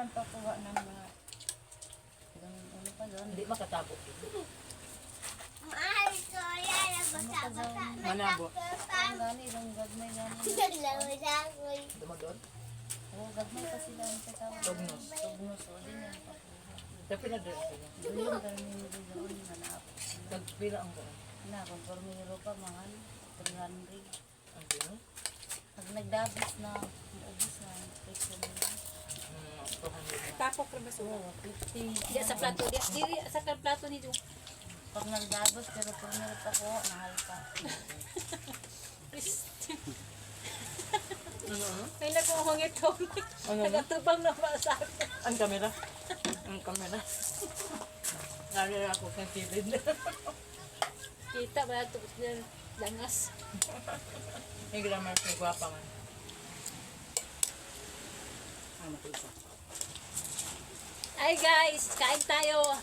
ang pakuha ng mga ano pa doon. Hindi makatabok. Mahal ko yan. Basa-basa. Manabo. Ang gani, yung gagmay gani. Lawas-akoy. Dumadon. Oo, gagmay pa sila ang tatawa. Tugnos. Tugnos, o din yan. Tapi na din. Doon kami nila doon, manap. Nagpila ang doon. Na, kung formero pa, mahal. 300. Ang doon? Pag nagdabis na, maubos na, presyo nila. 200 na. Tapok rin ba siya? Oo, 50. Diya sa plato. Diri sa plato nito. Pag nagdabos, pero formero pa ko, mahal pa. Ano? May nagkuhong ito. Ano? Nagatubang na ba sa akin? Ang kamera. Ang kamera. Nalala ako sa kilid. Kita ba ito? Dangas. May grammar sa gwapa man. Ano ko isa? Ay guys, kain tayo.